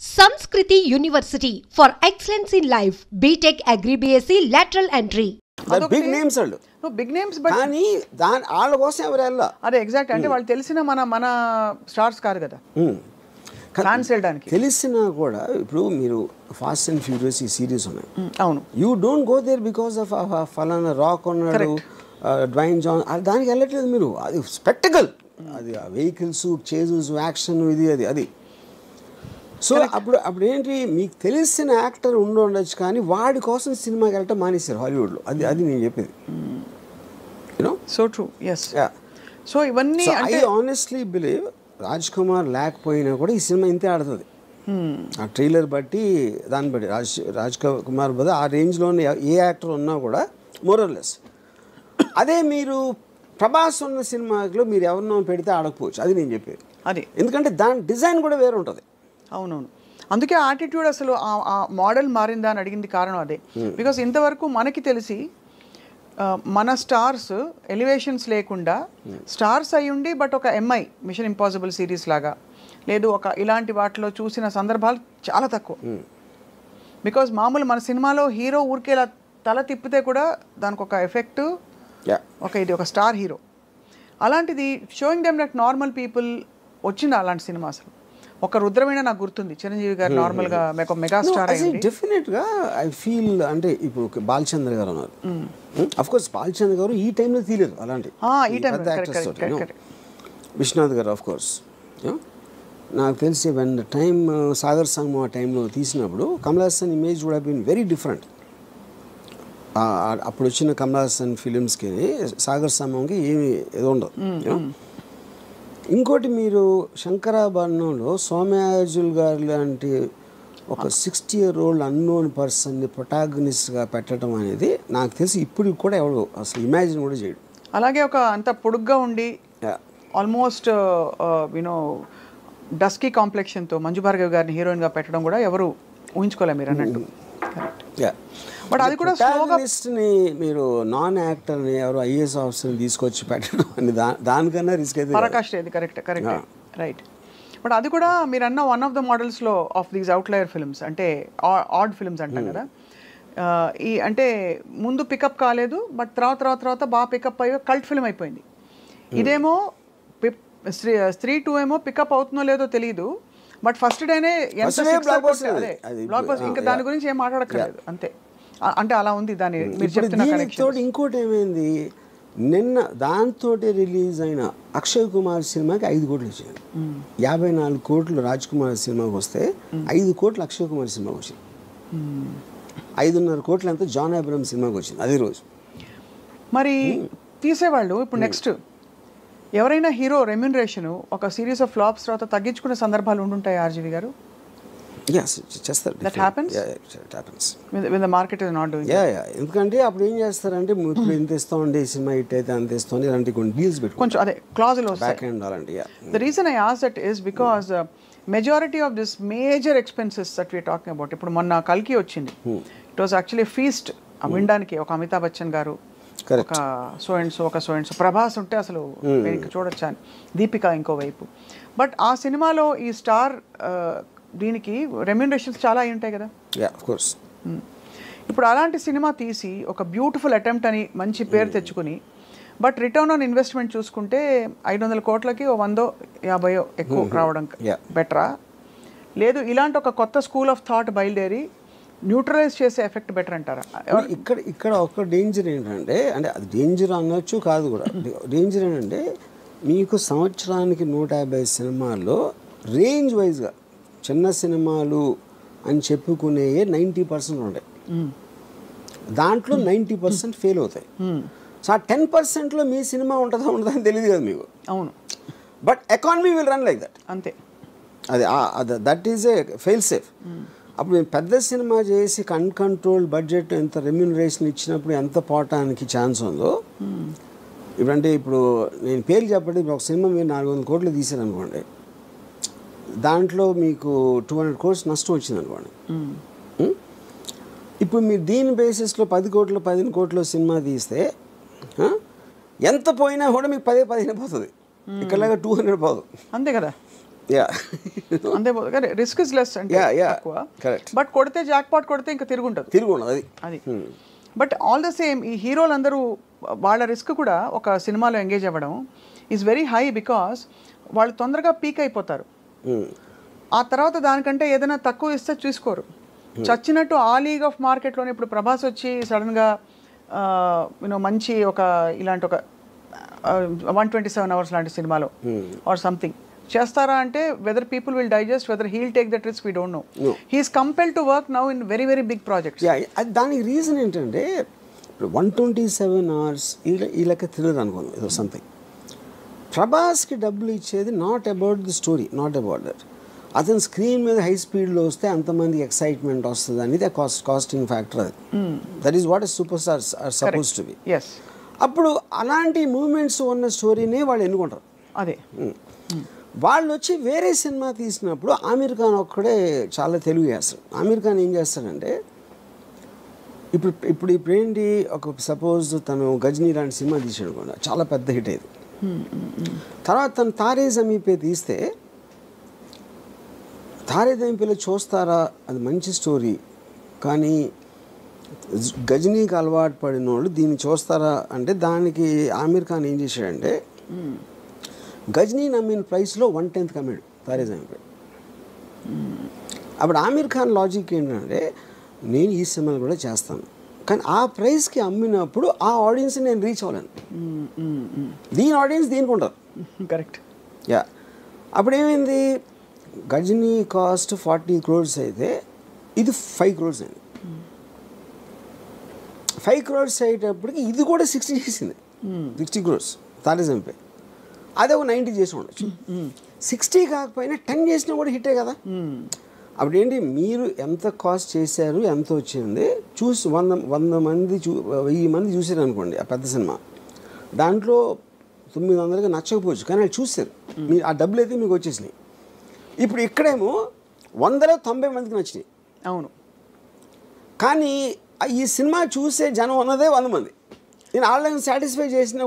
Sanskriti University for excellence in life. BTech Agri BSc lateral entry. The big names are. No big names, but కానీ దాని వాళ్ళ కోసం ఎవరెళ్ళా అదే exact అంటే వాళ్ళు తెలిసిన మన స్టార్స్ కాదు కదా ఫ్యాన్స్ వెళ్ళడానికి తెలిసినా కూడా ఇప్పుడు మీరు ఫాస్ట్ అండ్ ఫ్యూరియస్ ఈ సిరీస్ ఉన్నాయి అవును you don't go there because of ఫలానా రాక్ ఉన్నాడు డ్వైన్ జాన్ దానికి వెళ్ళట్లేదు మీరు అది స్పెక్టకల్ అది వెహికల్స్ చేజెస్ యాక్షన్ ఇది అది సో అప్పుడు ఏంటి మీకు తెలిసిన యాక్టర్ ఉండొచ్చు కానీ వాడి కోసం సినిమాకి వెళ్ళటం మానేశారు హాలీవుడ్లో అది నేను చెప్పేది you know so true yes so ఇవన్నీ I honestly believe Raj Kumar లేకపోయినా కూడా ఈ సినిమా ఇంతే ఆడుతుంది ఆ ట్రైలర్ బట్టి దాన్ని బట్టి రాజ్ కుమార్ బదులు ఆ రేంజ్లోనే ఏ యాక్టర్ ఉన్నా కూడా మోరల్లెస్ అదే మీరు ప్రభాస్ ఉన్న సినిమాలో మీరు ఎవరినో పెడితే ఆడకపోవచ్చు అది నేను చెప్పేది అది ఎందుకంటే దాని డిజైన్ కూడా వేరే ఉంటుంది అవునవును అందుకే ఆటిట్యూడ్ అసలు ఆ మోడల్ మారిందా అని అడిగింది కారణం అదే బికాస్ ఇంతవరకు మనకి తెలిసి మన స్టార్స్ ఎలివేషన్స్ లేకుండా స్టార్స్ అయి ఉండి బట్ ఒక ఎంఐ మిషన్ ఇంపాసిబుల్ సిరీస్ లాగా లేదు ఒక ఇలాంటి వాటిలో చూసిన సందర్భాలు చాలా తక్కువ బికాజ్ మామూలు మన సినిమాలో హీరో ఊరికేలా తల తిప్పితే కూడా దానికి ఒక ఎఫెక్ట్ ఇది ఒక స్టార్ హీరో అలాంటిది showing them like normal people వచ్చింది అలాంటి సినిమా అసలు ఒక రుద్రమైన నాకు గుర్తుంది చిరంజీవి గారు నార్మల్గా ఒక మెగా స్టార్ అయ్యింది డెఫినెట్గా ఐ ఫీల్ అంటే ఇప్పుడు బాలచంద్ర గారు ఉన్నారు అఫ్ కోర్స్ బాలచంద్ర గారు ఈ టైంలో తీయలేదు అలాంటి విశ్వనాథ్ గారు ఆఫ్ కోర్స్ నాకు తెలిసి వెన్ టైం సాగర్ సంగమం ఆ టైంలో తీసినప్పుడు Kamal Haasan image would have been very different అప్పుడు వచ్చిన కమల్ హాసన్ ఫిలిమ్స్కి సాగర్ సంగమంకి ఏమి ఏదో ఉండదు ఇంకోటి మీరు శంకరాభరణంలో సోమయాజుల్ గారు లాంటి ఒక 60-year-old అన్నోన్ పర్సన్ని ప్రొటాగనిస్ట్గా పెట్టడం అనేది నాకు తెలిసి ఇప్పుడు కూడా ఎవరు అసలు ఇమాజిన్ కూడా చేయడు అలాగే ఒక అంత పొడుగ్గా ఉండి ఆల్మోస్ట్ యూనో డస్కీ కాంప్లెక్షన్తో మంజు భార్గవి గారిని హీరోయిన్గా పెట్టడం కూడా ఎవరు ఊహించుకోలే మీరు అన్నట్టు బట్ అది కూడా ప్రొటాగనిస్ట్ని మీరు నాన్ యాక్టర్ని ఎవరు ఐఏఎస్ ఆఫీసర్ని తీసుకొచ్చి పెట్టడం అని దానికన్నా రిస్క్ అయితే పరాకాష్ట ఇది కరెక్ట్ రైట్ బట్ అది కూడా మీరు అన్న వన్ ఆఫ్ ద మోడల్స్లో ఆఫ్ దీస్ అవుట్లయర్ ఫిల్మ్స్ అంటే ఆడ్ ఫిల్మ్స్ అంటాం కదా ఈ అంటే ముందు పికప్ కాలేదు బట్ తర్వాత బాగా పికప్ అయ్యి కల్ట్ ఫిల్మ్ అయిపోయింది ఇదేమో స్త్రీ 2 ఏమో పికప్ అవుతుందో లేదో తెలియదు బట్ ఫస్ట్ డేనే బ్లాక్ బస్టర్ ఇంకా దాని గురించి ఏం మాట్లాడక్కర్లేదు అంతే అంటే అలా ఉంది దాని మీరు చెప్తున్న కనెక్షన్ ఇంకోటి ఏమైంది నిన్న దాంతో రిలీజ్ అయిన అక్షయ్ కుమార్ సినిమాకి 5 కోట్లు వచ్చింది 54 కోట్లు రాజ్ కుమార్ సినిమాకి వస్తే 5 కోట్లు అక్షయ్ కుమార్ సినిమాకి వచ్చింది 5.5 కోట్లు అంతా జాన్ అబ్రహం సినిమాకి వచ్చింది అదే రోజు మరి తీసేవాళ్ళు ఇప్పుడు నెక్స్ట్ ఎవరైనా హీరో రెమ్యూనరేషన్ ఒక సిరీస్ ఆఫ్ ఫ్లాప్స్ తర్వాత తగ్గించుకునే సందర్భాలు ఉండుంటాయి ఆర్జీవి గారు చేస్తారు that happens when the market is not doing ఎందుకంటే అప్పుడు ఏం చేస్తారంటే ఇప్పుడు ఇంత ఇస్తామండి సినిమా హిట్ అయితే అంత ఇస్తామని ఇలాంటి కొన్ని డీల్స్ పెట్టుకుంటారు కొంచెం అదే క్లాజులు బ్యాక్ ఎండ్ అలాంటి the reason I asked that is because majority of this major expenses that we are talking about ఇప్పుడు మొన్న కల్కి వచ్చింది it was actually a feast వినడానికి ఒక అమితాబ్ బచ్చన్ గారు ఒక సో అండ్ సో ప్రభాస్ ఉంటే అసలు చూడొచ్చా అని దీపిక ఇంకోవైపు బట్ ఆ సినిమాలో ఈ స్టార్ దీనికి రెమ్యూనరేషన్స్ చాలా అయి ఉంటాయి కదా ఇప్పుడు అలాంటి సినిమా తీసి ఒక బ్యూటిఫుల్ అటెంప్ట్ అని మంచి పేరు తెచ్చుకుని బట్ రిటర్న్ ఆన్ ఇన్వెస్ట్మెంట్ చూసుకుంటే 500 కోట్లకి 150 ఎక్కువ రావడం బెటరా లేదు ఇలాంటి ఒక కొత్త స్కూల్ ఆఫ్ థాట్ బయలుదేరి న్యూట్రలైజ్ చేసే ఎఫెక్ట్ బెటర్ అంటారా ఇక్కడ ఒక డేంజర్ ఏంటంటే అంటే అది డేంజర్ అనొచ్చు కాదు కూడా డేంజర్ ఏంటంటే మీకు సంవత్సరానికి 150 సినిమాల్లో రేంజ్ వైజ్గా చిన్న సినిమాలు అని చెప్పుకునే 90% ఉంటాయి దాంట్లో 90% ఫెయిల్ అవుతాయి సో ఆ 10%లో మీ సినిమా ఉంటుందా అని తెలియదు కదా మీకు అవును but economy will run like that అంతే అది that is a fail safe అప్పుడు మేము పెద్ద సినిమా చేసి అన్కంట్రోల్డ్ బడ్జెట్ ఎంత రెమ్యూనరేషన్ ఇచ్చినప్పుడు ఎంత పోవటానికి ఛాన్స్ ఉందో ఇప్పుడంటే ఇప్పుడు నేను పేరు చెప్పండి ఇప్పుడు ఒక సినిమా మీరు 400 కోట్లు తీసారనుకోండి దాంట్లో మీకు 200 crores నష్టం వచ్చింది అనుకోండి ఇప్పుడు మీరు దీని బేసిస్లో 10 కోట్లు 15 కోట్లు సినిమా తీస్తే ఎంత పోయినా కూడా మీకు 10-15 పోతుంది ఇక్కడలాగా 200 పోదు అంతే కదా యా అంతే రిస్క్ ఇస్ లెస్ అంటే తక్కువ. బట్ కొడితే జాక్ పాట్ కొడితే ఇంకా తిరుగుండదు అది. బట్ ఆల్ ద సేమ్ ఈ హీరోలు అందరూ వాళ్ళ రిస్క్ కూడా ఒక సినిమాలో ఎంగేజ్ అవ్వడం ఈజ్ వెరీ హై, బికాస్ వాళ్ళు తొందరగా పీక్ అయిపోతారు. ఆ తర్వాత దానికంటే ఏదైనా తక్కువ ఇస్తే చూసుకోరు. చచ్చినట్టు ఆ లీగ్ ఆఫ్ మార్కెట్లోనే ఇప్పుడు ప్రభాస్ వచ్చి సడన్గా మంచి ఒక ఇలాంటి ఒక 127 hours లాంటి సినిమాలో ఆర్ సంథింగ్ చేస్తారా అంటే whether people will digest, whether he'll take that risk we don't know. He's compelled to work now in very very big projects. దానికి రీజన్ ఏంటంటే ఇప్పుడు 127 hours ఈ లెక్క థ్రిల్లర్ అనుకోండి ఏదో సంథింగ్. ప్రభాస్కి డబ్బులు ఇచ్చేది not about the story, not about that. అతను స్క్రీన్ మీద హై స్పీడ్లో వస్తే అంతమంది ఎక్సైట్మెంట్ వస్తుంది అనేది కాస్టింగ్ ఫ్యాక్టర్. అది that is what super stars are supposed to be. అప్పుడు అలాంటి మూమెంట్స్ ఉన్న స్టోరీనే వాళ్ళు ఎన్నుకుంటారు. అదే వాళ్ళు వచ్చి వేరే సినిమా తీసినప్పుడు ఆమీర్ ఖాన్ ఒక్కడే చాలా తెలుగు చేస్తాడు. ఆమీర్ ఖాన్ ఏం చేస్తాడంటే ఇప్పుడు ఏంటి, ఒక సపోజ్ తను గజనీ లాంటి సినిమా తీసాడు కూడా చాలా పెద్ద హిట్ అయ్యేది. తర్వాత తను తారే జమీన్ పే తీస్తే తారే జమీన్ పేలో చూస్తారా అది మంచి స్టోరీ, కానీ గజనీకి అలవాటు పడిన వాళ్ళు దీన్ని చూస్తారా అంటే దానికి ఆమీర్ ఖాన్ ఏం చేశాడంటే గజనీ నమ్మిన ప్రైస్లో 1/10 కమ్మాడు తారే జమీన్ పే. అప్పుడు ఆమీర్ ఖాన్ లాజిక్ ఏంటంటే నేను ఈ సినిమాలు కూడా చేస్తాను, కానీ ఆ ప్రైస్కి అమ్మినప్పుడు ఆ ఆడియన్స్ నేను రీచ్ అవ్వలేను. దీని ఆడియన్స్ దీనికి ఉండరు. కరెక్ట్. యా అప్పుడు ఏమైంది, గజనీ కాస్ట్ 40 crores అయితే ఇది 5 crores అయింది. 5 crores అయ్యేటప్పటికి ఇది కూడా 60 చేసింది. 60 crores తారే జమీన్ పే. అదే ఒక 90 చేసి ఉండొచ్చు. 60 కాకపోయినా 10 చేసినా కూడా హిట్టే కదా. అప్పుడు ఏంటి, మీరు ఎంత కాస్ట్ చేశారు ఎంత వచ్చింది చూసి 100 మంది 1000 మంది చూసారు అనుకోండి ఆ పెద్ద సినిమా, దాంట్లో 900కి నచ్చకపోవచ్చు, కానీ వాళ్ళు చూస్తారు, మీరు ఆ డబ్బులు అయితే మీకు వచ్చేసినాయి. ఇప్పుడు ఇక్కడేమో 100లో 90 మందికి నచ్చినాయి. అవును, కానీ ఈ సినిమా చూసే జనం ఉన్నదే 100 మంది. నేను వాళ్ళని సాటిస్ఫై చేసిన